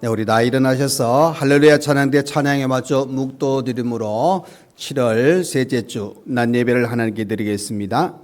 네, 우리 다 일어나셔서 할렐루야 찬양대 찬양에 맞춰 묵도드림으로 7월 셋째 주 낮 예배를 하나님께 드리겠습니다.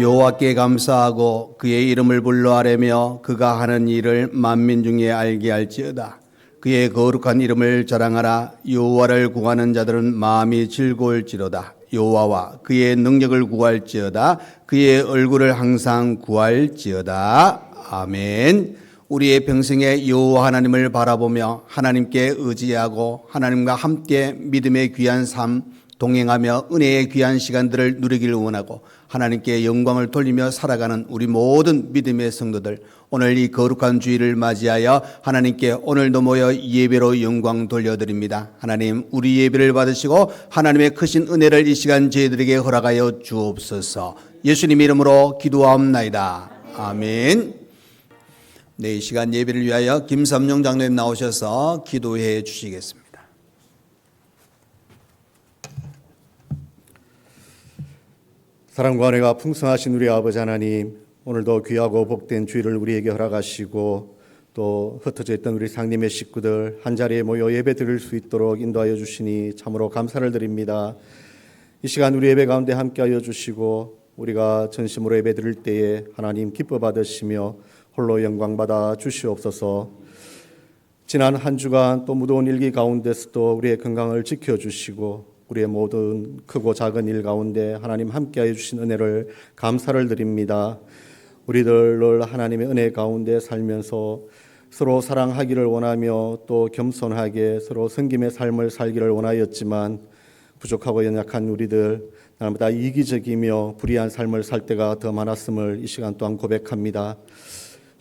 여호와께 감사하고 그의 이름을 불러 아뢰며 그가 하는 일을 만민 중에 알게 할지어다. 그의 거룩한 이름을 자랑하라. 여호와를 구하는 자들은 마음이 즐거울지로다. 여호와와 그의 능력을 구할지어다. 그의 얼굴을 항상 구할지어다. 아멘. 우리의 평생에 여호와 하나님을 바라보며 하나님께 의지하고 하나님과 함께 믿음의 귀한 삶 동행하며 은혜의 귀한 시간들을 누리기를 원하고 하나님께 영광을 돌리며 살아가는 우리 모든 믿음의 성도들, 오늘 이 거룩한 주일을 맞이하여 하나님께 오늘도 모여 예배로 영광 돌려드립니다. 하나님, 우리 예배를 받으시고 하나님의 크신 은혜를 이 시간 저희들에게 허락하여 주옵소서. 예수님 이름으로 기도하옵나이다. 아멘. 네, 이 시간 예배를 위하여 김삼용 장로님 나오셔서 기도해 주시겠습니다. 사랑과 은혜가 풍성하신 우리 아버지 하나님, 오늘도 귀하고 복된 주일을 우리에게 허락하시고 또 흩어져 있던 우리 상님의 식구들 한자리에 모여 예배 드릴 수 있도록 인도하여 주시니 참으로 감사를 드립니다. 이 시간 우리 예배 가운데 함께하여 주시고 우리가 전심으로 예배 드릴 때에 하나님 기뻐 받으시며 홀로 영광 받아 주시옵소서. 지난 한 주간 또 무더운 일기 가운데서도 우리의 건강을 지켜주시고 우리의 모든 크고 작은 일 가운데 하나님 함께하여 주신 은혜를 감사를 드립니다. 우리들을 하나님의 은혜 가운데 살면서 서로 사랑하기를 원하며 또 겸손하게 서로 섬김의 삶을 살기를 원하였지만 부족하고 연약한 우리들 날마다 이기적이며 불의한 삶을 살 때가 더 많았음을 이 시간 또한 고백합니다.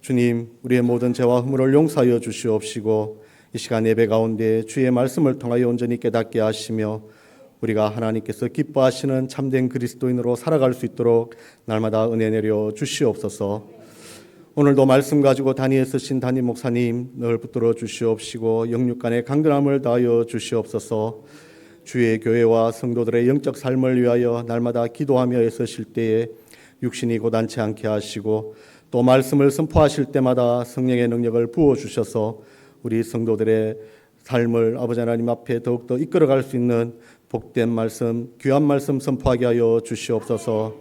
주님, 우리의 모든 죄와 허물을 용서하여 주시옵시고 이 시간 예배 가운데 주의 말씀을 통하여 온전히 깨닫게 하시며 우리가 하나님께서 기뻐하시는 참된 그리스도인으로 살아갈 수 있도록 날마다 은혜 내려 주시옵소서. 오늘도 말씀 가지고 단위에 서신 담임 목사님 늘 붙들어 주시옵시고 영육간의 강건함을 다하여 주시옵소서. 주의 교회와 성도들의 영적 삶을 위하여 날마다 기도하며 애쓰실 때에 육신이 고단치 않게 하시고 또 말씀을 선포하실 때마다 성령의 능력을 부어주셔서 우리 성도들의 삶을 아버지 하나님 앞에 더욱더 이끌어갈 수 있는 복된 말씀, 귀한 말씀 선포하게 하여 주시옵소서.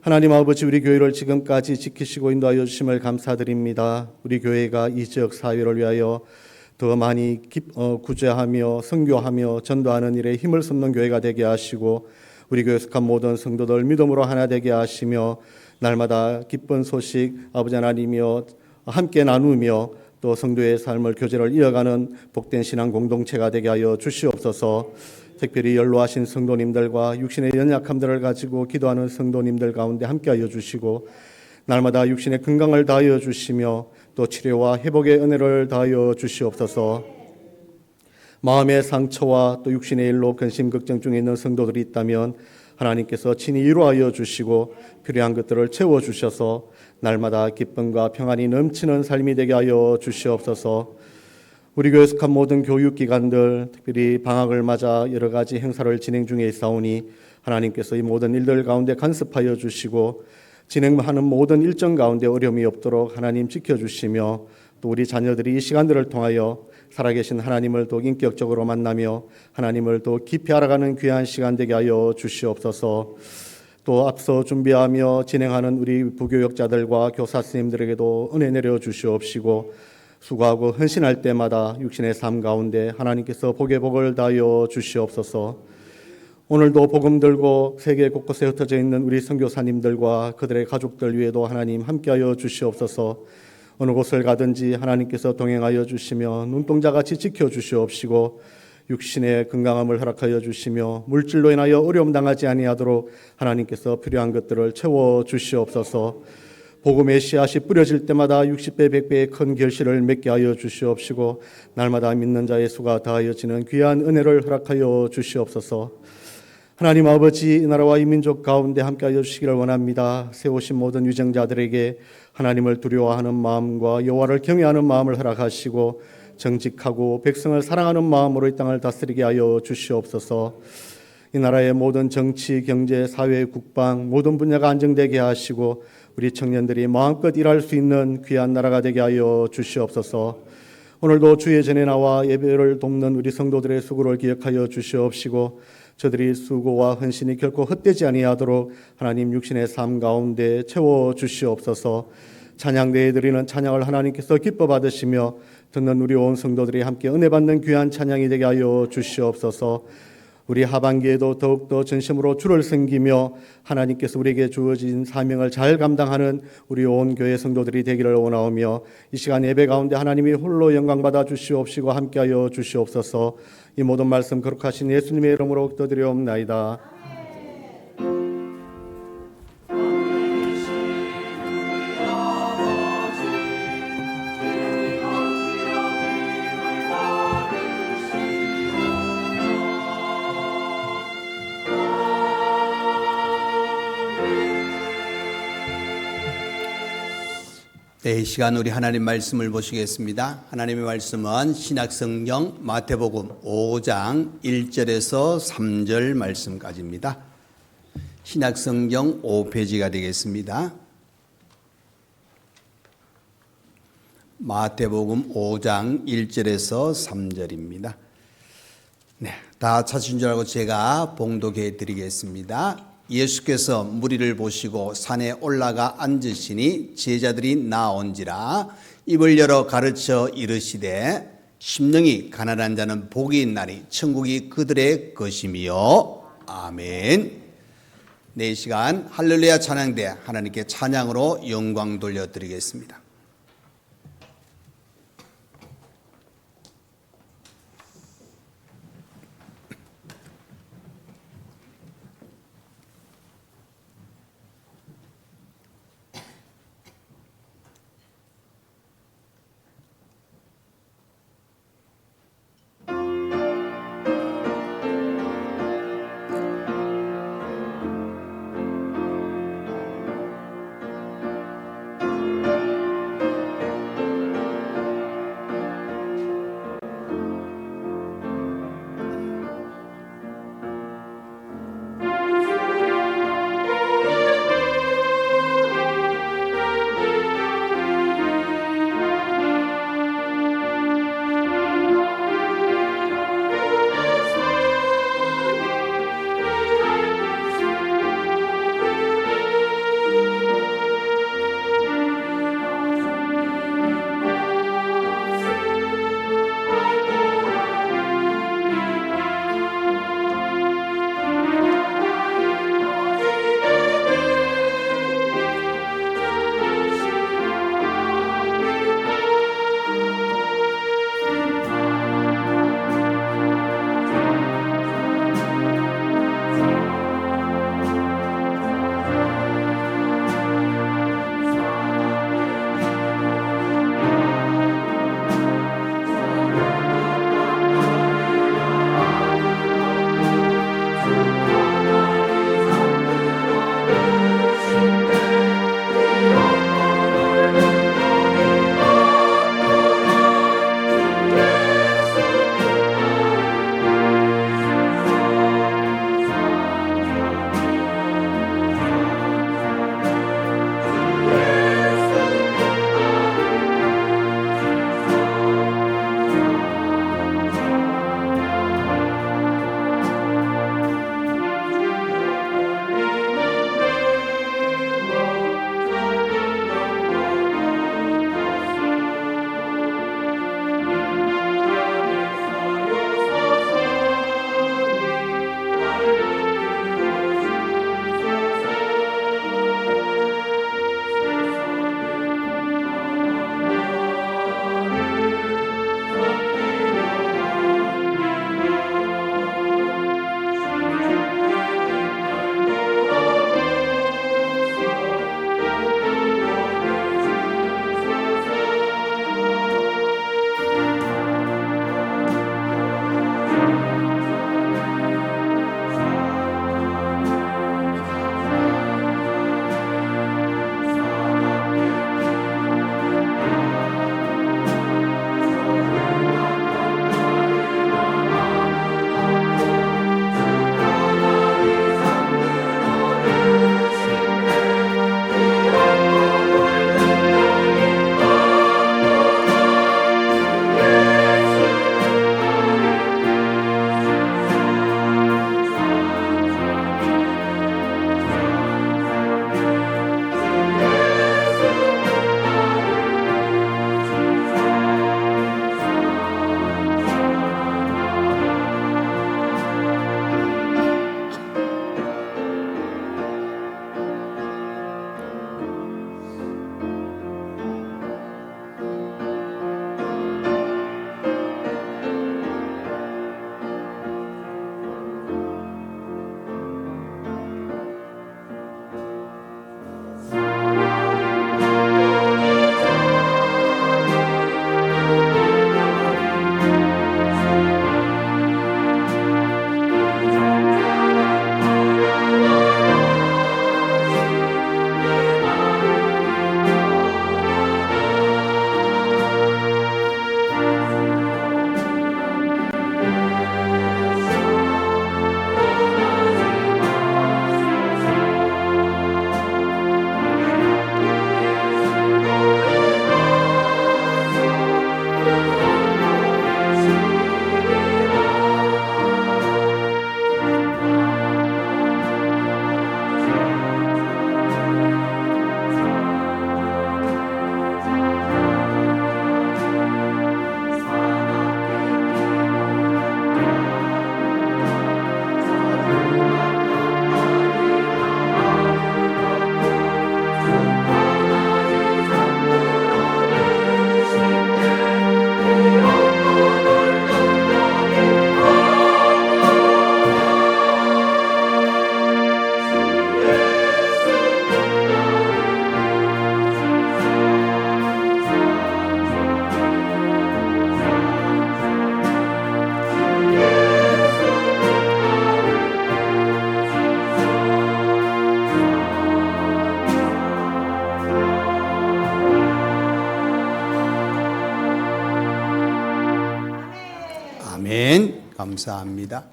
하나님 아버지, 우리 교회를 지금까지 지키시고 인도하여 주심을 감사드립니다. 우리 교회가 이 지역 사회를 위하여 더 많이 구제하며 선교하며 전도하는 일에 힘을 쏟는 교회가 되게 하시고 우리 교회에 속한 모든 성도들 믿음으로 하나 되게 하시며 날마다 기쁜 소식 아버지 하나님이여 함께 나누며 또 성도의 삶을 교제를 이어가는 복된 신앙 공동체가 되게 하여 주시옵소서. 특별히 연로하신 성도님들과 육신의 연약함들을 가지고 기도하는 성도님들 가운데 함께하여 주시고 날마다 육신의 건강을 다하여 주시며 또 치료와 회복의 은혜를 다하여 주시옵소서. 마음의 상처와 또 육신의 일로 근심 걱정 중에 있는 성도들이 있다면 하나님께서 친히 위로하여 주시고 필요한 것들을 채워주셔서 날마다 기쁨과 평안이 넘치는 삶이 되게 하여 주시옵소서. 우리 교회에 속한 모든 교육기관들 특별히 방학을 맞아 여러 가지 행사를 진행 중에 있사오니 하나님께서 이 모든 일들 가운데 간섭하여 주시고 진행하는 모든 일정 가운데 어려움이 없도록 하나님 지켜주시며 또 우리 자녀들이 이 시간들을 통하여 살아계신 하나님을 더 인격적으로 만나며 하나님을 더 깊이 알아가는 귀한 시간 되게 하여 주시옵소서. 또 앞서 준비하며 진행하는 우리 부교역자들과 교사 선생님들에게도 은혜 내려 주시옵시고 수고하고 헌신할 때마다 육신의 삶 가운데 하나님께서 복의 복을 다하여 주시옵소서. 오늘도 복음 들고 세계 곳곳에 흩어져 있는 우리 선교사님들과 그들의 가족들 위에도 하나님 함께하여 주시옵소서. 어느 곳을 가든지 하나님께서 동행하여 주시며 눈동자같이 지켜주시옵시고 육신의 건강함을 허락하여 주시며 물질로 인하여 어려움 당하지 아니하도록 하나님께서 필요한 것들을 채워 주시옵소서. 복음의 씨앗이 뿌려질 때마다 60배 100배의 큰 결실을 맺게 하여 주시옵시고 날마다 믿는 자의 수가 다하여지는 귀한 은혜를 허락하여 주시옵소서. 하나님 아버지, 이 나라와 이 민족 가운데 함께하여 주시기를 원합니다. 세우신 모든 위정자들에게 하나님을 두려워하는 마음과 여호와를 경외하는 마음을 허락하시고 정직하고 백성을 사랑하는 마음으로 이 땅을 다스리게 하여 주시옵소서. 이 나라의 모든 정치, 경제, 사회, 국방 모든 분야가 안정되게 하시고 우리 청년들이 마음껏 일할 수 있는 귀한 나라가 되게 하여 주시옵소서. 오늘도 주의 전에 나와 예배를 돕는 우리 성도들의 수고를 기억하여 주시옵시고 저들이 수고와 헌신이 결코 헛되지 아니하도록 하나님 육신의 삶 가운데 채워 주시옵소서. 찬양대에 드리는 찬양을 하나님께서 기뻐 받으시며 듣는 우리 온 성도들이 함께 은혜 받는 귀한 찬양이 되게 하여 주시옵소서. 우리 하반기에도 더욱더 전심으로 주를 섬기며 하나님께서 우리에게 주어진 사명을 잘 감당하는 우리 온 교회 성도들이 되기를 원하오며 이 시간 예배 가운데 하나님이 홀로 영광받아 주시옵시고 함께하여 주시옵소서. 이 모든 말씀 거룩하신 예수님의 이름으로 기도드리옵나이다. 네, 이 시간 우리 하나님 말씀을 보시겠습니다. 하나님의 말씀은 신약성경 마태복음 5장 1절에서 3절 말씀까지입니다. 신약성경 5페이지가 되겠습니다. 마태복음 5장 1절에서 3절입니다. 네, 다 찾으신 줄 알고 제가 봉독해 드리겠습니다. 예수께서 무리를 보시고 산에 올라가 앉으시니 제자들이 나온지라 입을 열어 가르쳐 이르시되 심령이 가난한 자는 복이 있나니 천국이 그들의 것이며 아멘. 네, 이 시간 할렐루야 찬양대 하나님께 찬양으로 영광 돌려드리겠습니다. 아멘. 감사합니다.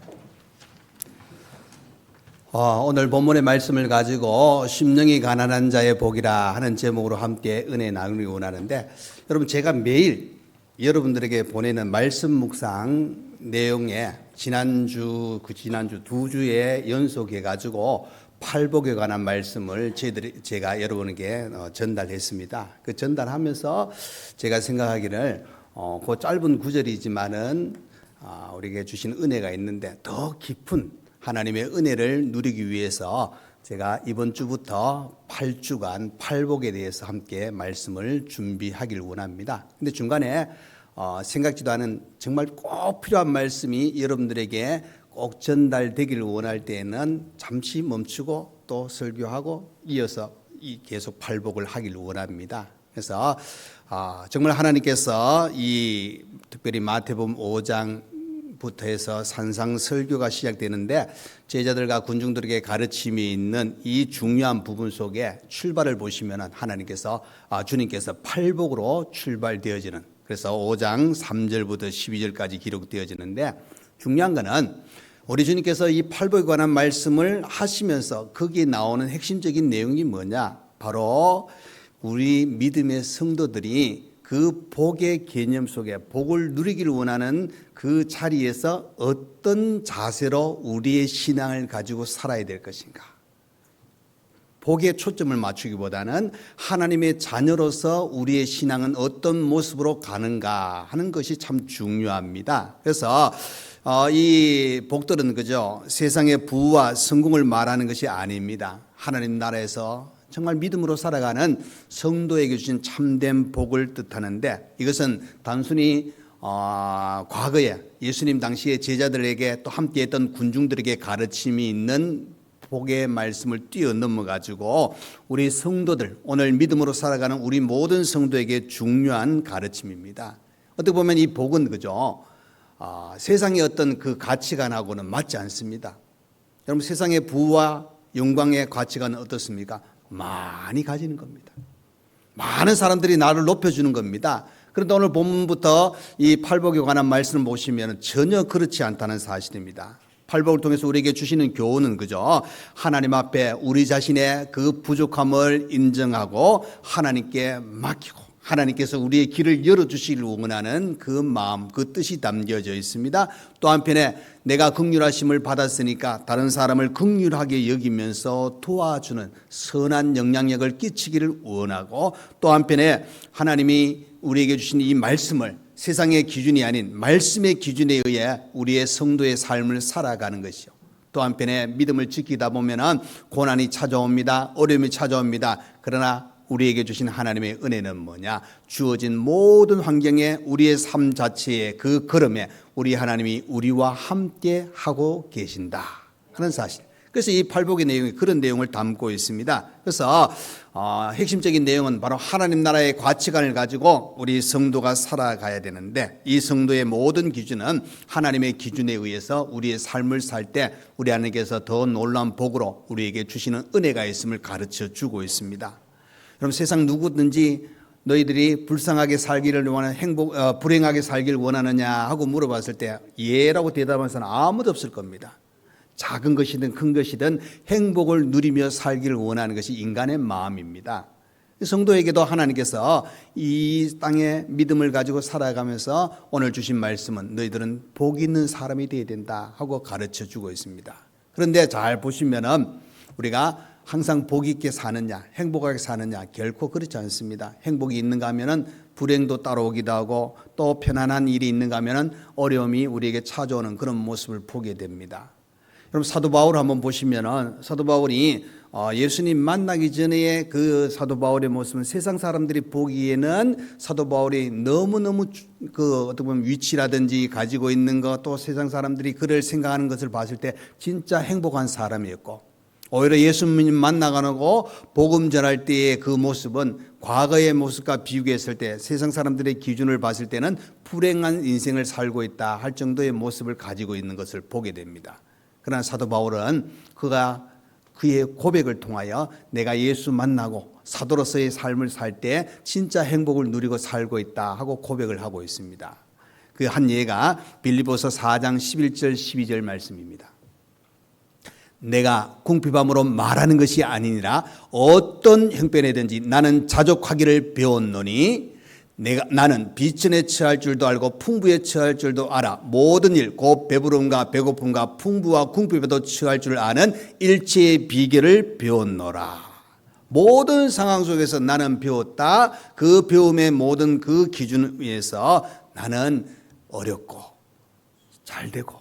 오늘 본문의 말씀을 가지고 심령이 가난한 자의 복이라 하는 제목으로 함께 은혜 나누기 원하는데, 여러분 제가 매일 여러분들에게 보내는 말씀 묵상 내용에 지난주 두 주에 연속해 가지고 팔복에 관한 말씀을 제가 여러분에게 전달했습니다. 그 전달하면서 제가 생각하기를 그 짧은 구절이지만은 우리에게 주신 은혜가 있는데 더 깊은 하나님의 은혜를 누리기 위해서 제가 이번 주부터 8주간 팔복에 대해서 함께 말씀을 준비하길 원합니다. 근데 중간에 생각지도 않은 정말 꼭 필요한 말씀이 여러분들에게 꼭 전달되기를 원할 때에는 잠시 멈추고 또 설교하고 이어서 계속 팔복을 하길 원합니다. 그래서 정말 하나님께서 이 특별히 마태복음 5장부터 해서 산상설교가 시작되는데 제자들과 군중들에게 가르침이 있는 이 중요한 부분 속에 출발을 보시면 하나님께서 주님께서 팔복으로 출발되어지는, 그래서 5장 3절부터 12절까지 기록되어지는데, 중요한 거는 우리 주님께서 이 팔복에 관한 말씀을 하시면서 거기에 나오는 핵심적인 내용이 뭐냐, 바로 우리 믿음의 성도들이 그 복의 개념 속에 복을 누리기를 원하는 그 자리에서 어떤 자세로 우리의 신앙을 가지고 살아야 될 것인가, 복에 초점을 맞추기보다는 하나님의 자녀로서 우리의 신앙은 어떤 모습으로 가는가 하는 것이 참 중요합니다. 그래서 이 복들은 그죠, 세상의 부와 성공을 말하는 것이 아닙니다. 하나님 나라에서 정말 믿음으로 살아가는 성도에게 주신 참된 복을 뜻하는데, 이것은 단순히 과거에 예수님 당시에 제자들에게 또 함께했던 군중들에게 가르침이 있는 복의 말씀을 뛰어넘어 가지고 우리 성도들, 오늘 믿음으로 살아가는 우리 모든 성도에게 중요한 가르침입니다. 어떻게 보면 이 복은 그죠, 세상의 어떤 그 가치관하고는 맞지 않습니다. 여러분 세상의 부와 영광의 가치관은 어떻습니까? 많이 가지는 겁니다. 많은 사람들이 나를 높여주는 겁니다. 그런데 오늘 본문부터 이 팔복에 관한 말씀을 보시면 전혀 그렇지 않다는 사실입니다. 팔복을 통해서 우리에게 주시는 교훈은 그죠, 하나님 앞에 우리 자신의 그 부족함을 인정하고 하나님께 맡기고 하나님께서 우리의 길을 열어주시기를 원하는 그 마음, 그 뜻이 담겨져 있습니다. 또 한편에 내가 긍휼하심을 받았으니까 다른 사람을 긍휼하게 여기면서 도와주는 선한 영향력을 끼치기를 원하고, 또 한편에 하나님이 우리에게 주신 이 말씀을 세상의 기준이 아닌 말씀의 기준에 의해 우리의 성도의 삶을 살아가는 것이요, 또 한편에 믿음을 지키다 보면 고난이 찾아옵니다. 어려움이 찾아옵니다. 그러나 우리에게 주신 하나님의 은혜는 뭐냐, 주어진 모든 환경에 우리의 삶 자체의 그 걸음에 우리 하나님이 우리와 함께 하고 계신다 하는 사실. 그래서 이 팔복의 내용이 그런 내용을 담고 있습니다. 그래서 핵심적인 내용은 바로 하나님 나라의 가치관을 가지고 우리 성도가 살아가야 되는데, 이 성도의 모든 기준은 하나님의 기준에 의해서 우리의 삶을 살 때 우리 하나님께서 더 놀라운 복으로 우리에게 주시는 은혜가 있음을 가르쳐 주고 있습니다. 여러분 세상 누구든지 너희들이 불쌍하게 살기를 원하는 불행하게 살기를 원하느냐 하고 물어봤을 때 예라고 대답하는 사람은 아무도 없을 겁니다. 작은 것이든 큰 것이든 행복을 누리며 살기를 원하는 것이 인간의 마음입니다. 성도에게도 하나님께서 이 땅에 믿음을 가지고 살아가면서 오늘 주신 말씀은 너희들은 복 있는 사람이 되어야 된다 하고 가르쳐 주고 있습니다. 그런데 잘 보시면은 우리가 항상 복 있게 사느냐, 행복하게 사느냐, 결코 그렇지 않습니다. 행복이 있는가 하면은 불행도 따라오기도 하고, 또 편안한 일이 있는가 하면은 어려움이 우리에게 찾아오는 그런 모습을 보게 됩니다. 여러분 사도 바울 한번 보시면은 사도 바울이 예수님 만나기 전에 그 사도 바울의 모습은 세상 사람들이 보기에는 사도 바울이 너무너무 그 어떻게 보면 위치라든지 가지고 있는 것, 또 세상 사람들이 그를 생각하는 것을 봤을 때 진짜 행복한 사람이었고, 오히려 예수님 만나가고 복음 전할 때의 그 모습은 과거의 모습과 비교했을 때 세상 사람들의 기준을 봤을 때는 불행한 인생을 살고 있다 할 정도의 모습을 가지고 있는 것을 보게 됩니다. 그러나 사도 바울은 그의 고백을 통하여 내가 예수 만나고 사도로서의 삶을 살 때 진짜 행복을 누리고 살고 있다 하고 고백을 하고 있습니다. 그 한 예가 빌립보서 4장 11절 12절 말씀입니다. 내가 궁핍함으로 말하는 것이 아니니라 어떤 형편이든지 나는 자족하기를 배웠노니 나는 비천에 처할 줄도 알고 풍부에 처할 줄도 알아. 모든 일 곧 배부름과 배고픔과 풍부와 궁핍에도 처할 줄 아는 일체의 비결을 배웠노라. 모든 상황 속에서 나는 배웠다. 그 배움의 모든 그 기준 위에서 나는 어렵고 잘 되고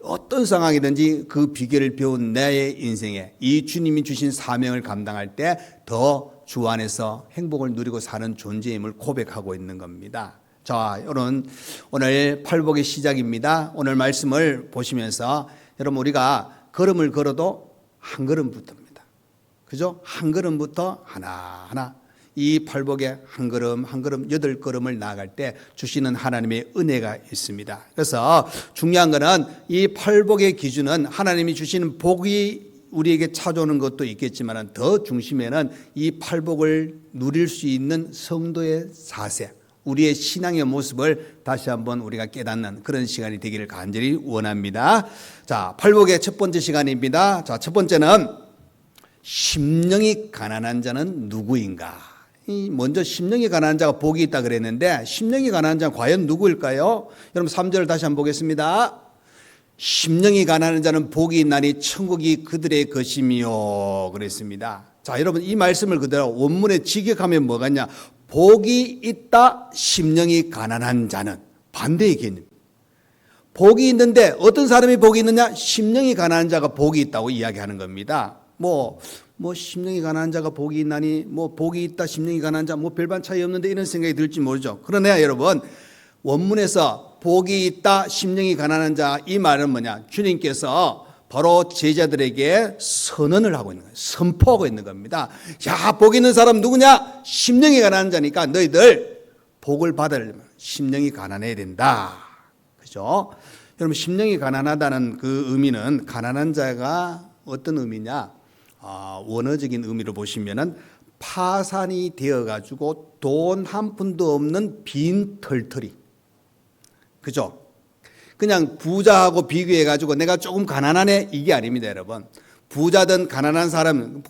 어떤 상황이든지 그 비결을 배운 나의 인생에 이 주님이 주신 사명을 감당할 때 더 주 안에서 행복을 누리고 사는 존재임을 고백하고 있는 겁니다. 자, 여러분 오늘 팔복의 시작입니다. 오늘 말씀을 보시면서 여러분 우리가 걸음을 걸어도 한 걸음부터입니다. 그죠? 한 걸음부터 하나하나 이 팔복에 한 걸음 한 걸음 8걸음을 나아갈 때 주시는 하나님의 은혜가 있습니다. 그래서 중요한 것은 이 팔복의 기준은 하나님이 주시는 복이 우리에게 찾아오는 것도 있겠지만 더 중심에는 이 팔복을 누릴 수 있는 성도의 자세, 우리의 신앙의 모습을 다시 한번 우리가 깨닫는 그런 시간이 되기를 간절히 원합니다. 자, 팔복의 첫 번째 시간입니다. 자, 첫 번째는 심령이 가난한 자는 누구인가? 먼저 심령이 가난한 자가 복이 있다 그랬는데 심령이 가난한 자는 과연 누구일까요? 여러분 3절을 다시 한번 보겠습니다. 심령이 가난한 자는 복이 있나니 천국이 그들의 것이며 그랬습니다. 자, 여러분 이 말씀을 그대로 원문에 직역하면 뭐겠냐? 복이 있다 심령이 가난한 자는 반대의 개념. 복이 있는데 어떤 사람이 복이 있느냐? 심령이 가난한 자가 복이 있다고 이야기하는 겁니다. 뭐 심령이 가난한 자가 복이 있나니 복이 있다 심령이 가난한 자 별반 차이 없는데 이런 생각이 들지 모르죠. 그러나 여러분 원문에서 복이 있다 심령이 가난한 자 이 말은 뭐냐? 주님께서 바로 제자들에게 선언을 하고 있는 거예요. 선포하고 있는 겁니다. 야, 복 있는 사람 누구냐? 심령이 가난한 자니까 너희들 복을 받으려면 심령이 가난해야 된다. 그죠? 여러분 심령이 가난하다는 그 의미는 가난한 자가 어떤 의미냐? 원어적인 의미로 보시면은 파산이 되어가지고 돈 한 푼도 없는 빈 털터리. 그죠? 그냥 부자하고 비교해가지고 내가 조금 가난하네 이게 아닙니다, 여러분. 부자든 가난한 사람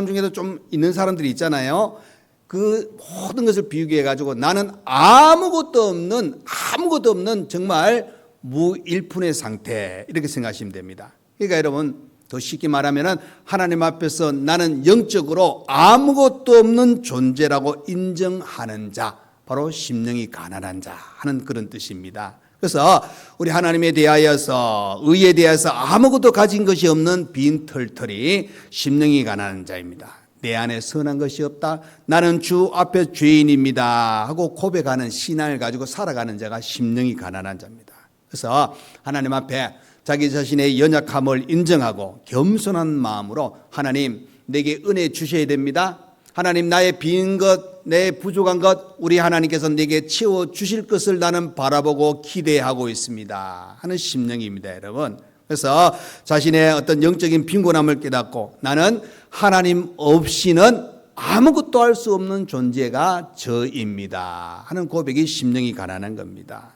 중에도 좀 있는 사람들이 있잖아요. 그 모든 것을 비교해가지고 나는 아무것도 없는 정말 무일푼의 상태 이렇게 생각하시면 됩니다. 그러니까 여러분 더 쉽게 말하면은 하나님 앞에서 나는 영적으로 아무것도 없는 존재라고 인정하는 자, 바로 심령이 가난한 자 하는 그런 뜻입니다. 그래서 우리 하나님에 대하여서 의에 대해서 아무것도 가진 것이 없는 빈털털이 심령이 가난한 자입니다. 내 안에 선한 것이 없다. 나는 주 앞에 죄인입니다 하고 고백하는 신앙을 가지고 살아가는 자가 심령이 가난한 자입니다. 그래서 하나님 앞에 자기 자신의 연약함을 인정하고 겸손한 마음으로 하나님 내게 은혜 주셔야 됩니다. 하나님 나의 빈 것, 내 부족한 것 우리 하나님께서 내게 채워주실 것을 나는 바라보고 기대하고 있습니다 하는 심령입니다, 여러분. 그래서 자신의 어떤 영적인 빈곤함을 깨닫고 나는 하나님 없이는 아무것도 할 수 없는 존재가 저입니다 하는 고백이 심령이 가난한 겁니다.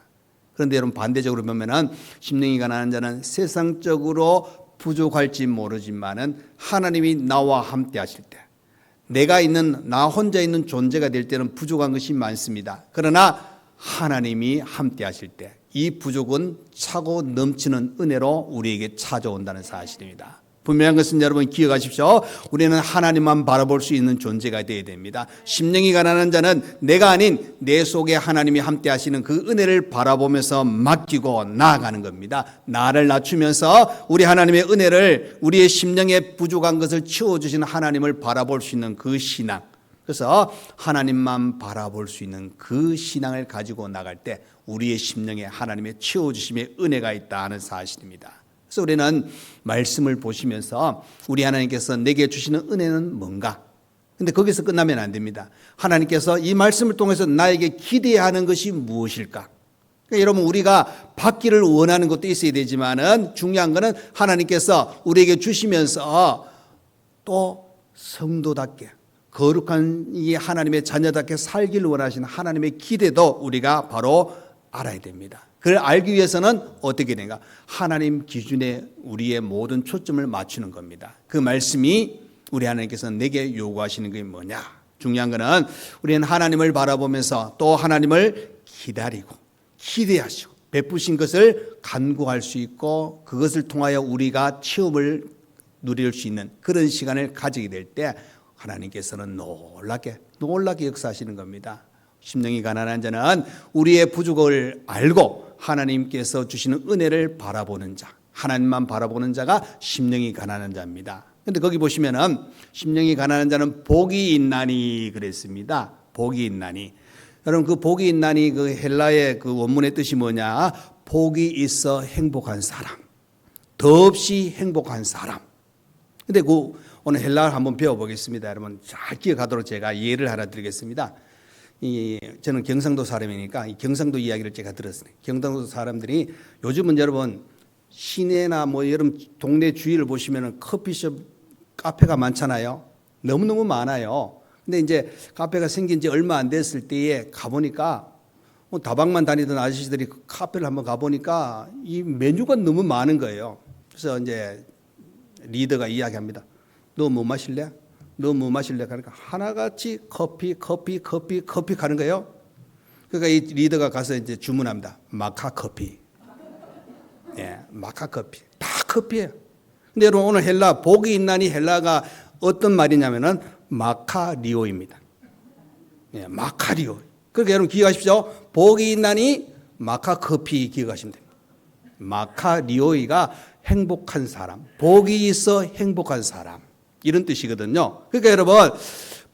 그런데 여러분 반대적으로 보면은 심령이 가난한 자는 세상적으로 부족할지 모르지만은 하나님이 나와 함께 하실 때 나 혼자 있는 존재가 될 때는 부족한 것이 많습니다. 그러나 하나님이 함께 하실 때 이 부족은 차고 넘치는 은혜로 우리에게 찾아온다는 사실입니다. 분명한 것은 여러분 기억하십시오. 우리는 하나님만 바라볼 수 있는 존재가 되어야 됩니다. 심령이 가난한 자는 내가 아닌 내 속에 하나님이 함께 하시는 그 은혜를 바라보면서 맡기고 나아가는 겁니다. 나를 낮추면서 우리 하나님의 은혜를 우리의 심령에 부족한 것을 채워주시는 하나님을 바라볼 수 있는 그 신앙. 그래서 하나님만 바라볼 수 있는 그 신앙을 가지고 나갈 때 우리의 심령에 하나님의 채워주심의 은혜가 있다 하는 사실입니다. 그래서 우리는 말씀을 보시면서 우리 하나님께서 내게 주시는 은혜는 뭔가? 근데 거기서 끝나면 안 됩니다. 하나님께서 이 말씀을 통해서 나에게 기대하는 것이 무엇일까? 그러니까 여러분 우리가 받기를 원하는 것도 있어야 되지만은 중요한 것은 하나님께서 우리에게 주시면서 또 성도답게 거룩한 이 하나님의 자녀답게 살기를 원하시는 하나님의 기대도 우리가 바로 알아야 됩니다. 그걸 알기 위해서는 어떻게 되는가? 하나님 기준에 우리의 모든 초점을 맞추는 겁니다. 그 말씀이 우리 하나님께서 내게 요구하시는 게 뭐냐? 중요한 거는 우리는 하나님을 바라보면서 또 하나님을 기다리고 기대하시고 베푸신 것을 간구할 수 있고 그것을 통하여 우리가 체험을 누릴 수 있는 그런 시간을 가지게 될 때 하나님께서는 놀랍게 역사하시는 겁니다. 심령이 가난한 자는 우리의 부족을 알고 하나님께서 주시는 은혜를 바라보는 자, 하나님만 바라보는 자가 심령이 가난한 자입니다. 그런데 거기 보시면은 심령이 가난한 자는 복이 있나니 그랬습니다. 복이 있나니. 여러분 그 복이 있나니 그 헬라의 그 원문의 뜻이 뭐냐? 복이 있어 행복한 사람, 더없이 행복한 사람. 근데 그 오늘 헬라어를 한번 배워보겠습니다. 여러분 잘 기억하도록 제가 예를 하나 드리겠습니다. 저는 경상도 사람이니까 이 경상도 이야기를 제가 들었어요. 경상도 사람들이 요즘은 여러분 시내나 뭐 여러분 동네 주위를 보시면은 커피숍, 카페가 많잖아요. 너무너무 많아요. 근데 이제 카페가 생긴 지 얼마 안 됐을 때에 가보니까 뭐 다방만 다니던 아저씨들이 카페를 한번 가보니까 이 메뉴가 너무 많은 거예요. 그래서 이제 리더가 이야기합니다. 너 뭐 마실래? 너 뭐 마실래? 그러니까 하나같이 커피 가는 거예요. 그러니까 이 리더가 가서 이제 주문합니다. 마카 커피. 예, 마카 커피. 다 커피예요. 근데 여러분 오늘 헬라 복이 있나니 헬라가 어떤 말이냐면은 마카리오입니다. 예, 마카리오. 그러니까 여러분 기억하십시오. 복이 있나니 마카 커피 기억하시면 됩니다. 마카리오이가 행복한 사람, 복이 있어 행복한 사람 이런 뜻이거든요. 그러니까 여러분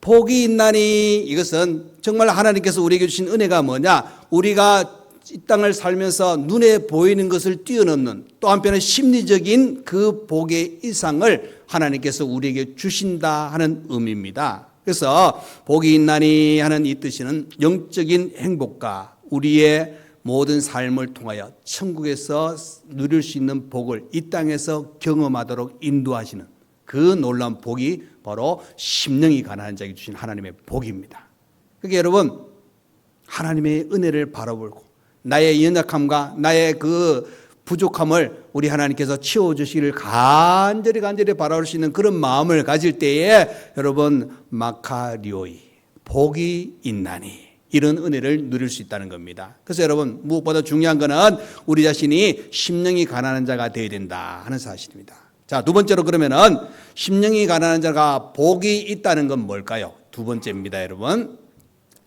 복이 있나니 이것은 정말 하나님께서 우리에게 주신 은혜가 뭐냐? 우리가 이 땅을 살면서 눈에 보이는 것을 뛰어넘는 또 한편에 심리적인 그 복의 이상을 하나님께서 우리에게 주신다 하는 의미입니다. 그래서 복이 있나니 하는 이 뜻은 영적인 행복과 우리의 모든 삶을 통하여 천국에서 누릴 수 있는 복을 이 땅에서 경험하도록 인도하시는 그 놀라운 복이 바로 심령이 가난한 자에게 주신 하나님의 복입니다. 그러니까 여러분 하나님의 은혜를 바라보고 나의 연약함과 나의 그 부족함을 우리 하나님께서 채워주시기를 간절히 바라볼 수 있는 그런 마음을 가질 때에 여러분 마카리오이 복이 있나니 이런 은혜를 누릴 수 있다는 겁니다. 그래서 여러분 무엇보다 중요한 것은 우리 자신이 심령이 가난한 자가 되어야 된다 하는 사실입니다. 자, 두 번째로 그러면은 심령이 가난한 자가 복이 있다는 건 뭘까요? 두 번째입니다, 여러분.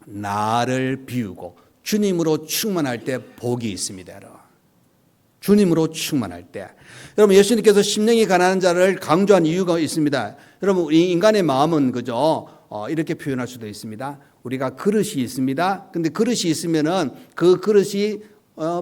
나를 비우고 주님으로 충만할 때 복이 있습니다, 여러분. 주님으로 충만할 때. 여러분 예수님께서 심령이 가난한 자를 강조한 이유가 있습니다. 여러분 이 인간의 마음은 그죠? 이렇게 표현할 수도 있습니다. 우리가 그릇이 있습니다. 근데 그릇이 있으면은 그 그릇이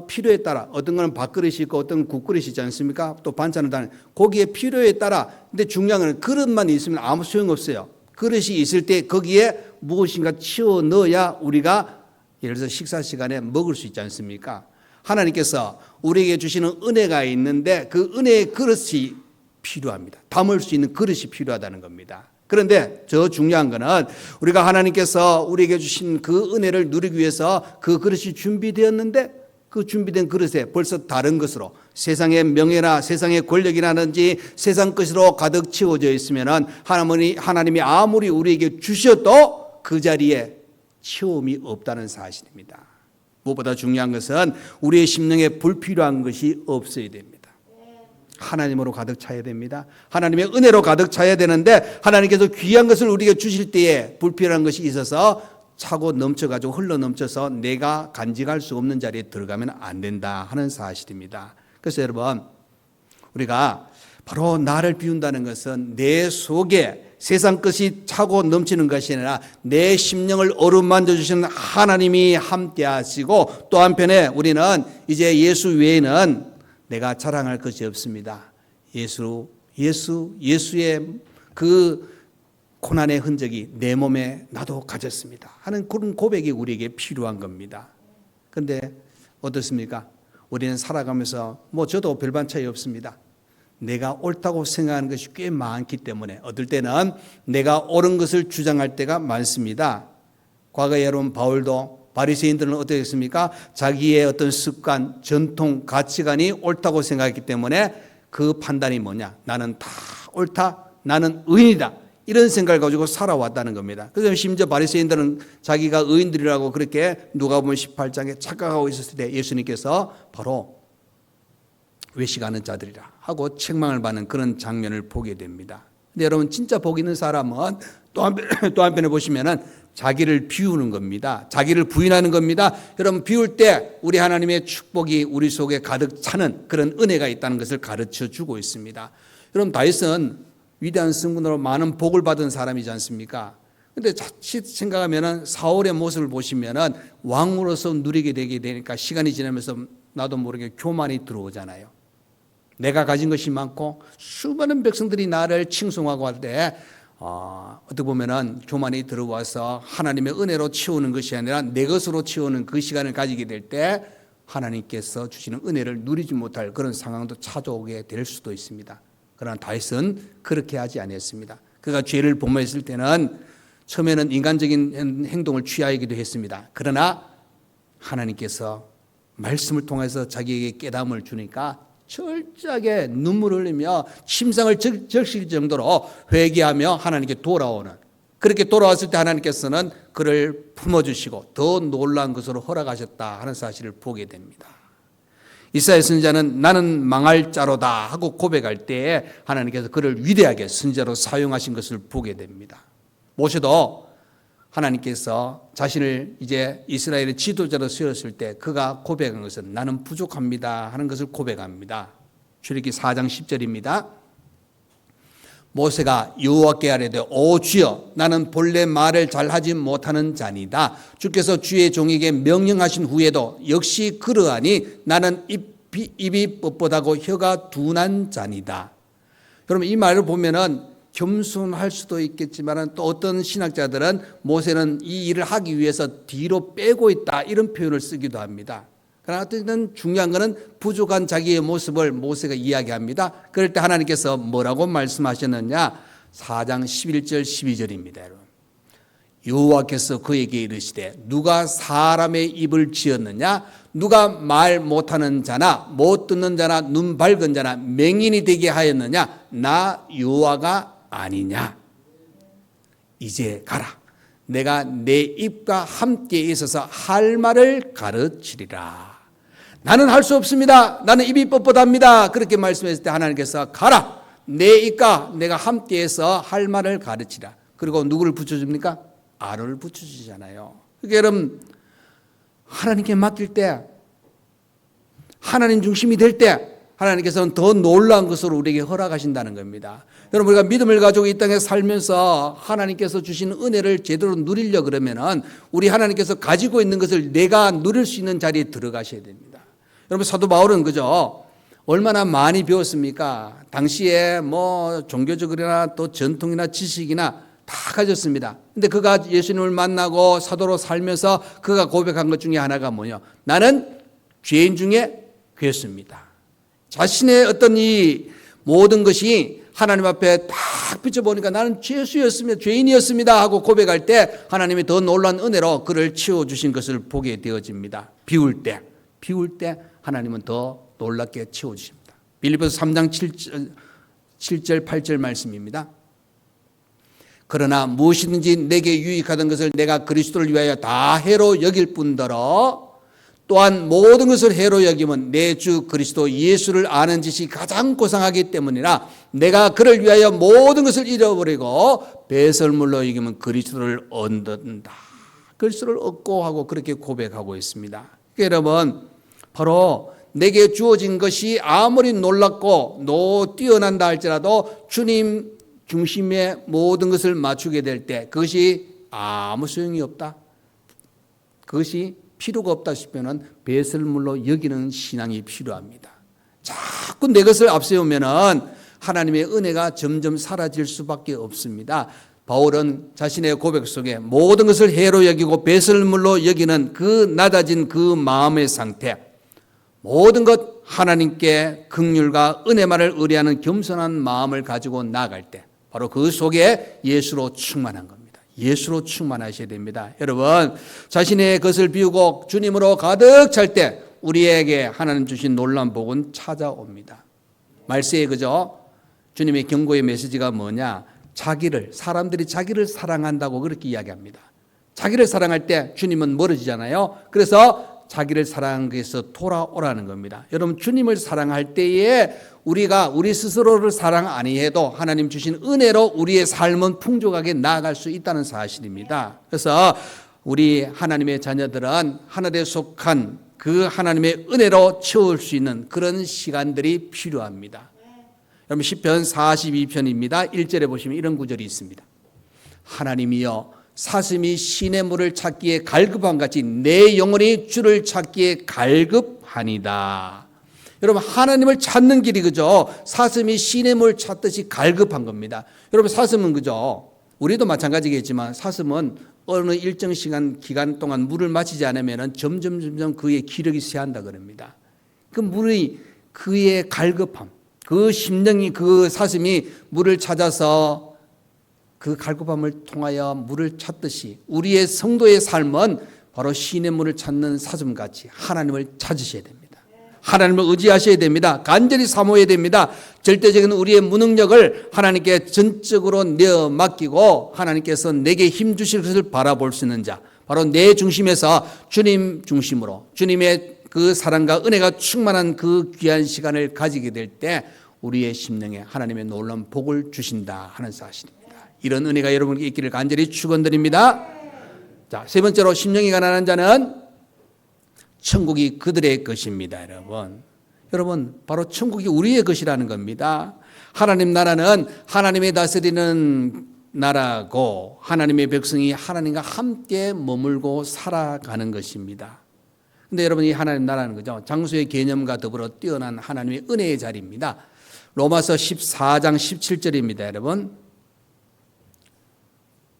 필요에 따라 어떤 거는 밥그릇이 있고 어떤 건 국그릇이 있지 않습니까? 또 반찬을 다는 거기에 필요에 따라. 근데 중요한 건 그릇만 있으면 아무 소용없어요. 그릇이 있을 때 거기에 무엇인가 치워 넣어야 우리가 예를 들어서 식사 시간에 먹을 수 있지 않습니까? 하나님께서 우리에게 주시는 은혜가 있는데 그 은혜의 그릇이 필요합니다. 담을 수 있는 그릇이 필요하다는 겁니다. 그런데 저 중요한 거는 우리가 하나님께서 우리에게 주신 그 은혜를 누리기 위해서 그 그릇이 준비되었는데 그 준비된 그릇에 벌써 다른 것으로 세상의 명예나 세상의 권력이라든지 세상 것으로 가득 채워져 있으면 하나님이 아무리 우리에게 주셔도 그 자리에 채움이 없다는 사실입니다. 무엇보다 중요한 것은 우리의 심령에 불필요한 것이 없어야 됩니다. 하나님으로 가득 차야 됩니다. 하나님의 은혜로 가득 차야 되는데 하나님께서 귀한 것을 우리에게 주실 때에 불필요한 것이 있어서 차고 넘쳐가지고 흘러넘쳐서 내가 간직할 수 없는 자리에 들어가면 안 된다 하는 사실입니다. 그래서 여러분 우리가 바로 나를 비운다는 것은 내 속에 세상 것이 차고 넘치는 것이 아니라 내 심령을 어루만져 주시는 하나님이 함께 하시고 또 한편에 우리는 이제 예수 외에는 내가 자랑할 것이 없습니다. 예수의 그 고난의 흔적이 내 몸에 나도 가졌습니다 하는 그런 고백이 우리에게 필요한 겁니다. 그런데 어떻습니까? 우리는 살아가면서 저도 별반 차이 없습니다. 내가 옳다고 생각하는 것이 꽤 많기 때문에 어떨 때는 내가 옳은 것을 주장할 때가 많습니다. 과거에 여러분 바울도 바리새인들은 어떻게 했습니까? 자기의 어떤 습관, 전통, 가치관이 옳다고 생각했기 때문에 그 판단이 뭐냐? 나는 다 옳다. 나는 의인이다. 이런 생각을 가지고 살아왔다는 겁니다. 그래서 심지어 바리새인들은 자기가 의인들이라고 그렇게 누가복음 18장에 착각하고 있었을 때 예수님께서 바로 외식하는 자들이라 하고 책망을 받는 그런 장면을 보게 됩니다. 근데 여러분 진짜 복 있는 사람은 또 한편에 보시면은 자기를 비우는 겁니다. 자기를 부인하는 겁니다. 여러분 비울 때 우리 하나님의 축복이 우리 속에 가득 차는 그런 은혜가 있다는 것을 가르쳐 주고 있습니다. 여러분 다윗은 위대한 승군으로 많은 복을 받은 사람이지 않습니까? 근데 자칫 생각하면은 사울의 모습을 보시면은 왕으로서 누리게 되니까 시간이 지나면서 나도 모르게 교만이 들어오잖아요. 내가 가진 것이 많고 수많은 백성들이 나를 칭송하고 할 때 어떻게 보면은 교만이 들어와서 하나님의 은혜로 채우는 것이 아니라 내 것으로 채우는 그 시간을 가지게 될 때 하나님께서 주시는 은혜를 누리지 못할 그런 상황도 찾아오게 될 수도 있습니다. 그러나 다윗은 그렇게 하지 않았습니다. 그가 죄를 범했을 때는 처음에는 인간적인 행동을 취하기도 했습니다. 그러나 하나님께서 말씀을 통해서 자기에게 깨달음을 주니까 철저하게 눈물을 흘리며 침상을 적실 정도로 회개하며 하나님께 돌아오는, 그렇게 돌아왔을 때 하나님께서는 그를 품어주시고 더 놀라운 것으로 허락하셨다 하는 사실을 보게 됩니다. 이사야 선지자는 나는 망할 자로다 하고 고백할 때에 하나님께서 그를 위대하게 선지자로 사용하신 것을 보게 됩니다. 모세도 하나님께서 자신을 이제 이스라엘의 지도자로 세웠을 때 그가 고백한 것은 나는 부족합니다 하는 것을 고백합니다. 출애굽기 4장 10절입니다. 모세가 여호와께 아뢰되 오 주여 나는 본래 말을 잘하지 못하는 자니다. 주께서 주의 종에게 명령하신 후에도 역시 그러하니 나는 입이 뻣뻣하고 혀가 둔한 자니다. 여러분 이 말을 보면은 겸손할 수도 있겠지만 또 어떤 신학자들은 모세는 이 일을 하기 위해서 뒤로 빼고 있다 이런 표현을 쓰기도 합니다. 그러나 어쨌든 중요한 것은 부족한 자기의 모습을 모세가 이야기합니다. 그럴 때 하나님께서 뭐라고 말씀하셨느냐? 4장 11절 12절입니다. 여러분. 여호와께서 그에게 이르시되 누가 사람의 입을 지었느냐? 누가 말 못하는 자나 못 듣는 자나 눈 밝은 자나 맹인이 되게 하였느냐? 나 여호와가 아니냐? 이제 가라. 내가 내 입과 함께 있어서 할 말을 가르치리라. 나는 할 수 없습니다. 나는 입이 뻣뻣합니다. 그렇게 말씀했을 때 하나님께서 가라. 내 입과 내가 함께해서 할 말을 가르치라. 그리고 누구를 붙여줍니까? 아론을 붙여주잖아요. 그러니까 여러분 하나님께 맡길 때 하나님 중심이 될 때 하나님께서는 더 놀라운 것으로 우리에게 허락하신다는 겁니다. 여러분 우리가 믿음을 가지고 이 땅에 살면서 하나님께서 주신 은혜를 제대로 누리려 그러면은 우리 하나님께서 가지고 있는 것을 내가 누릴 수 있는 자리에 들어가셔야 됩니다. 여러분 사도 바울은 그죠? 얼마나 많이 배웠습니까? 당시에 뭐 종교적이나 또 전통이나 지식이나 다 가졌습니다. 근데 그가 예수님을 만나고 사도로 살면서 그가 고백한 것 중에 하나가 뭐냐? 나는 죄인 중에 괴수입니다. 자신의 어떤 이 모든 것이 하나님 앞에 딱 비춰보니까 나는 죄수였습니다. 죄인이었습니다 하고 고백할 때 하나님이 더 놀라운 은혜로 그를 채워주신 것을 보게 되어집니다. 비울 때 하나님은 더 놀랍게 채워주십니다. 빌립보서 3장 7절 8절 말씀입니다. 그러나 무엇이든지 내게 유익하던 것을 내가 그리스도를 위하여 다 해로 여길 뿐더러 또한 모든 것을 해로 여기면 내 주 그리스도 예수를 아는 짓이 가장 고상하기 때문이라 내가 그를 위하여 모든 것을 잃어버리고 배설물로 여기면 그리스도를 얻는다. 그리스도를 얻고 하고 그렇게 고백하고 있습니다. 여러분 바로 내게 주어진 것이 아무리 놀랍고 뛰어난다 할지라도 주님 중심에 모든 것을 맞추게 될 때 그것이 아무 소용이 없다. 그것이 필요가 없다 싶으면 배설물로 여기는 신앙이 필요합니다. 자꾸 내 것을 앞세우면은 하나님의 은혜가 점점 사라질 수밖에 없습니다. 바울은 자신의 고백 속에 모든 것을 해로 여기고 배설물로 여기는 그 낮아진 그 마음의 상태, 모든 것 하나님께 긍휼과 은혜만을 의뢰하는 겸손한 마음을 가지고 나아갈 때 바로 그 속에 예수로 충만한 겁니다. 예수로 충만하셔야 됩니다. 여러분, 자신의 것을 비우고 주님으로 가득 찰 때 우리에게 하나님 주신 놀라운 복은 찾아옵니다. 말세에 그죠? 주님의 경고의 메시지가 뭐냐? 사람들이 자기를 사랑한다고 그렇게 이야기합니다. 자기를 사랑할 때 주님은 멀어지잖아요. 그래서 자기를 사랑하기 위해서 돌아오라는 겁니다. 여러분, 주님을 사랑할 때에 우리가 우리 스스로를 사랑 아니해도 하나님 주신 은혜로 우리의 삶은 풍족하게 나아갈 수 있다는 사실입니다. 그래서 우리 하나님의 자녀들은 하늘에 속한 그 하나님의 은혜로 채울 수 있는 그런 시간들이 필요합니다. 여러분, 시편 42편입니다. 1절에 보시면 이런 구절이 있습니다. 하나님이여, 사슴이 시냇물을 찾기에 갈급한 같이 내 영혼이 주를 찾기에 갈급하니이다. 여러분, 하나님을 찾는 길이 그죠? 사슴이 시냇물 찾듯이 갈급한 겁니다. 여러분, 사슴은 그죠? 우리도 마찬가지겠지만 사슴은 어느 일정 기간 동안 물을 마시지 않으면 점점 그의 기력이 쇠한다 그럽니다. 그 물이 그의 갈급함, 그 심령이 그 사슴이 물을 찾아서 그 갈급함을 통하여 물을 찾듯이 우리의 성도의 삶은 바로 시냇물을 찾는 사슴같이 하나님을 찾으셔야 됩니다. 하나님을 의지하셔야 됩니다. 간절히 사모해야 됩니다. 절대적인 우리의 무능력을 하나님께 전적으로 내어 맡기고 하나님께서 내게 힘 주실 것을 바라볼 수 있는 자, 바로 내 중심에서 주님 중심으로 주님의 그 사랑과 은혜가 충만한 그 귀한 시간을 가지게 될 때 우리의 심령에 하나님의 놀라운 복을 주신다 하는 사실입니다. 이런 은혜가 여러분께 있기를 간절히 축원드립니다. 자, 세 번째로 심령이 가난한 자는 천국이 그들의 것입니다. 여러분, 바로 천국이 우리의 것이라는 겁니다. 하나님 나라는 하나님이 다스리는 나라고 하나님의 백성이 하나님과 함께 머물고 살아가는 것입니다. 근데 여러분, 이 하나님 나라는 거죠, 장소의 개념과 더불어 뛰어난 하나님의 은혜의 자리입니다. 로마서 14장 17절입니다. 여러분,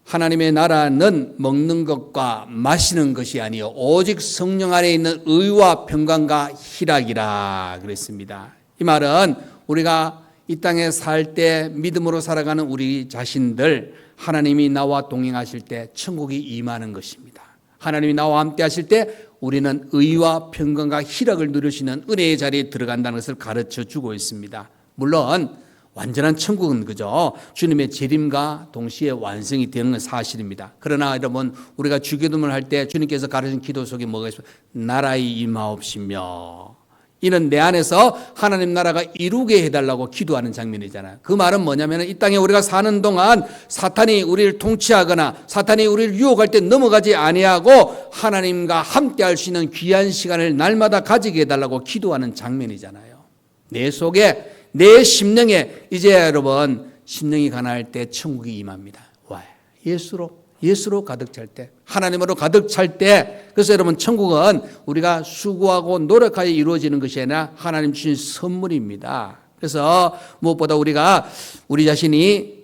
하나님의 나라는 먹는 것과 마시는 것이 아니요 오직 성령 안에 있는 의와 평강과 희락이라 그랬습니다. 이 말은 우리가 이 땅에 살 때 믿음으로 살아가는 우리 자신들, 하나님이 나와 동행하실 때 천국이 임하는 것입니다. 하나님이 나와 함께 하실 때 우리는 의와 평강과 희락을 누리시는 은혜의 자리에 들어간다는 것을 가르쳐 주고 있습니다. 물론 완전한 천국은 그죠, 주님의 재림과 동시에 완성이 되는 건 사실입니다. 그러나 여러분, 우리가 주기도문을 할 때 주님께서 가르친 기도 속에 뭐가 있어요? 나라의 임하옵시며, 이는 내 안에서 하나님 나라가 이루게 해달라고 기도하는 장면이잖아요. 그 말은 뭐냐면 이 땅에 우리가 사는 동안 사탄이 우리를 통치하거나 사탄이 우리를 유혹할 때 넘어가지 아니하고 하나님과 함께 할 수 있는 귀한 시간을 날마다 가지게 해달라고 기도하는 장면이잖아요. 내 속에, 내 심령에 이제 여러분, 심령이 가난할 때 천국이 임합니다. 와, 예수로 가득 찰 때, 하나님으로 가득 찰 때. 그래서 여러분, 천국은 우리가 수고하고 노력하여 이루어지는 것이 아니라 하나님 주신 선물입니다. 그래서 무엇보다 우리가 우리 자신이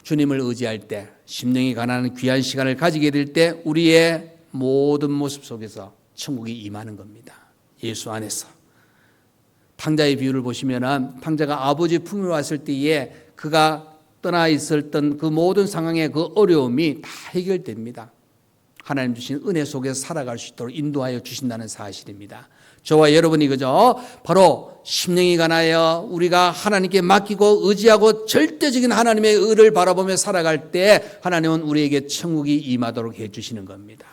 주님을 의지할 때, 심령이 가난한 귀한 시간을 가지게 될 때 우리의 모든 모습 속에서 천국이 임하는 겁니다. 예수 안에서. 탕자의 비유를 보시면 탕자가 아버지 품에 왔을 때에 그가 떠나 있었던 그 모든 상황의 그 어려움이 다 해결됩니다. 하나님 주신 은혜 속에서 살아갈 수 있도록 인도하여 주신다는 사실입니다. 저와 여러분이 그죠, 바로 심령이 가나여 우리가 하나님께 맡기고 의지하고 절대적인 하나님의 의를 바라보며 살아갈 때 하나님은 우리에게 천국이 임하도록 해주시는 겁니다.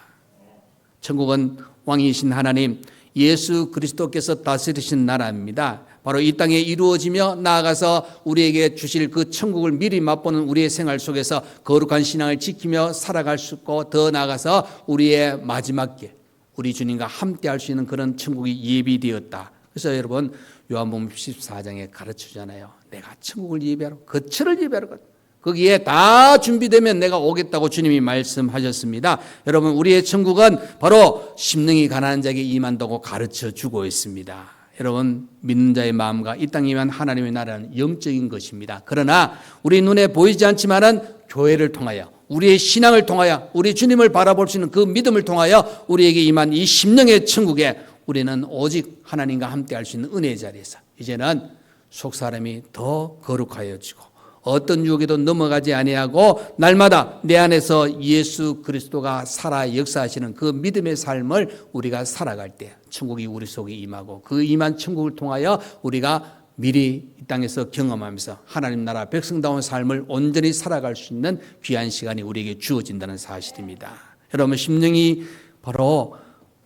천국은 왕이신 하나님 예수 그리스도께서 다스리신 나라입니다. 바로 이 땅에 이루어지며 나아가서 우리에게 주실 그 천국을 미리 맛보는 우리의 생활 속에서 거룩한 신앙을 지키며 살아갈 수 있고, 더 나아가서 우리의 마지막 길, 우리 주님과 함께 할 수 있는 그런 천국이 예비되었다. 그래서 여러분, 요한복음 14장에 가르치잖아요. 내가 천국을 예비하러, 거처를 예비하러 갔다. 거기에 다 준비되면 내가 오겠다고 주님이 말씀하셨습니다. 여러분, 우리의 천국은 바로 심령이 가난한 자에게 임한다고 가르쳐 주고 있습니다. 여러분, 믿는 자의 마음과 이 땅에 임한 하나님의 나라는 영적인 것입니다. 그러나 우리 눈에 보이지 않지만은 교회를 통하여, 우리의 신앙을 통하여, 우리 주님을 바라볼 수 있는 그 믿음을 통하여 우리에게 임한 이 심령의 천국에 우리는 오직 하나님과 함께 할 수 있는 은혜의 자리에서 이제는 속 사람이 더 거룩하여지고 어떤 유혹에도 넘어가지 아니하고 날마다 내 안에서 예수 그리스도가 살아 역사하시는 그 믿음의 삶을 우리가 살아갈 때 천국이 우리 속에 임하고 그 임한 천국을 통하여 우리가 미리 이 땅에서 경험하면서 하나님 나라 백성다운 삶을 온전히 살아갈 수 있는 귀한 시간이 우리에게 주어진다는 사실입니다. 여러분, 심령이 바로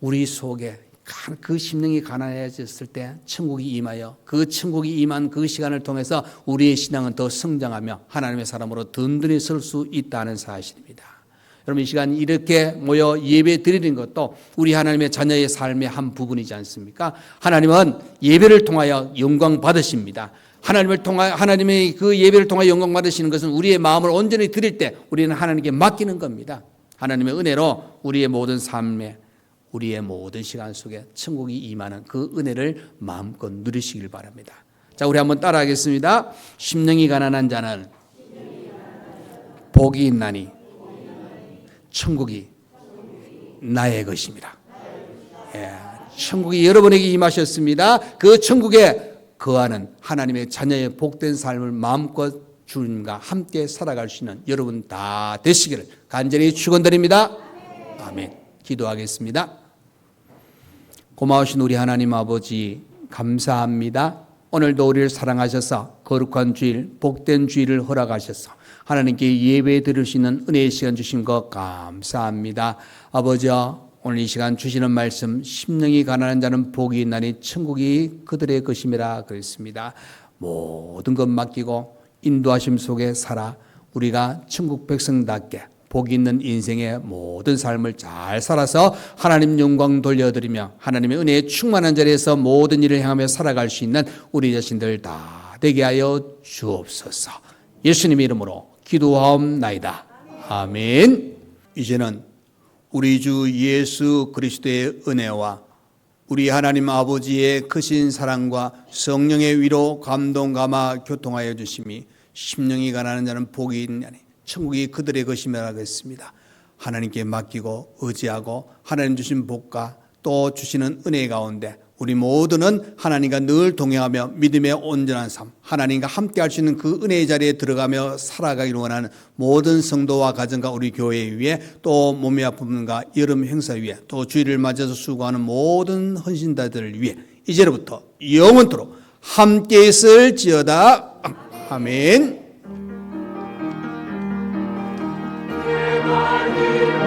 우리 속에 그 심령이 가난해졌을 때 천국이 임하여 그 천국이 임한 그 시간을 통해서 우리의 신앙은 더 성장하며 하나님의 사람으로 든든히 설 수 있다는 사실입니다. 여러분, 이 시간 이렇게 모여 예배 드리는 것도 우리 하나님의 자녀의 삶의 한 부분이지 않습니까? 하나님은 예배를 통하여 영광 받으십니다. 하나님의 그 예배를 통하여 영광 받으시는 것은 우리의 마음을 온전히 드릴 때 우리는 하나님께 맡기는 겁니다. 하나님의 은혜로 우리의 모든 삶에 우리의 모든 시간 속에 천국이 임하는 그 은혜를 마음껏 누리시길 바랍니다. 자, 우리 한번 따라하겠습니다. 심령이 가난한 자는 복이 있나니 천국이 나의 것입니다. 예, 천국이 여러분에게 임하셨습니다. 그 천국에 거하는 하나님의 자녀의 복된 삶을 마음껏 주님과 함께 살아갈 수 있는 여러분 다 되시기를 간절히 축원드립니다. 아멘. 기도하겠습니다. 고마우신 우리 하나님 아버지 감사합니다. 오늘도 우리를 사랑하셔서 거룩한 주일, 복된 주일을 허락하셔서 하나님께 예배 드릴 수 있는 은혜의 시간 주신 것 감사합니다. 아버지여, 오늘 이 시간 주시는 말씀, 심령이 가난한 자는 복이 있나니 천국이 그들의 것임이라 그랬습니다. 모든 것 맡기고 인도하심 속에 살아 우리가 천국 백성답게 복 있는 인생의 모든 삶을 잘 살아서 하나님 영광 돌려드리며 하나님의 은혜에 충만한 자리에서 모든 일을 행하며 살아갈 수 있는 우리 자신들 다 되게 하여 주옵소서. 예수님의 이름으로 기도하옵나이다. 아멘. 이제는 우리 주 예수 그리스도의 은혜와 우리 하나님 아버지의 크신 사랑과 성령의 위로 감동 감화 교통하여 주심이 심령이 가난한 자는 복이 있나니 천국이 그들의 것이라고 했습니다. 하나님께 맡기고 의지하고 하나님 주신 복과 또 주시는 은혜 가운데 우리 모두는 하나님과 늘 동행하며 믿음의 온전한 삶, 하나님과 함께 할 수 있는 그 은혜의 자리에 들어가며 살아가기를 원하는 모든 성도와 가정과 우리 교회 위에 또 몸의 아픔과 여름 행사 위에 또 주일을 맞아서 수고하는 모든 헌신자들을 위해 이제로부터 영원토록 함께 있을지어다. 아멘. 내